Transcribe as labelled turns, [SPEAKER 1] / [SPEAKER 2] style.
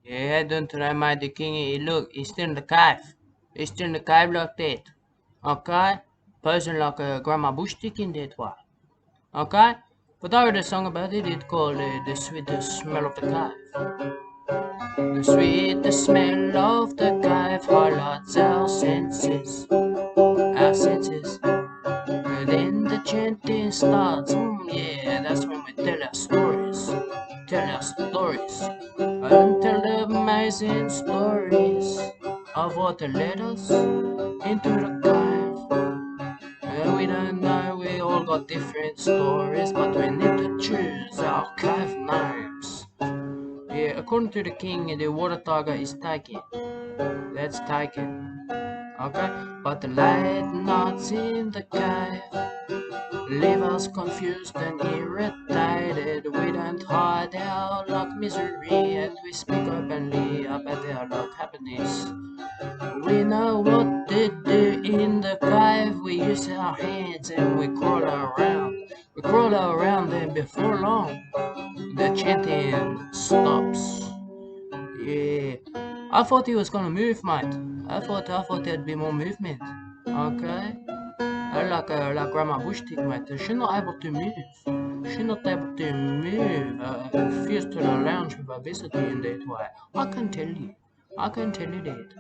[SPEAKER 1] Yeah, don't remind the king. Look, he's still in the cave. He's still in the cave like that. Okay? Posing like a grandma bush stick in that way. Okay? But I heard a song about it. It's called The Sweetest Smell of the Cave. The sweetest smell of the cave highlights our senses. Our senses. And then the chanting starts. Yeah, that's when we tell our stories. Tell our stories. And tell the amazing stories of what led us into the cave. And we don't know, we all got different stories, but we need to choose our cave names. Yeah, according to the king, the water tiger is taken. That's taken. Okay? But the late nights in the cave leave us confused and irritated. We don't hide our luck misery, and we speak openly about our luck happiness. We know what to do in the cave. We use our hands and we crawl around. We crawl around, and before long the chanting stops. Yeah, I thought he was gonna move, mate. I thought there'd be more movement. Okay. Like Grandma Bush Tick, mate. She's not able to move. She's not able to move. Refuse to the lounge with obesity in that way. I can tell you. I can tell you that.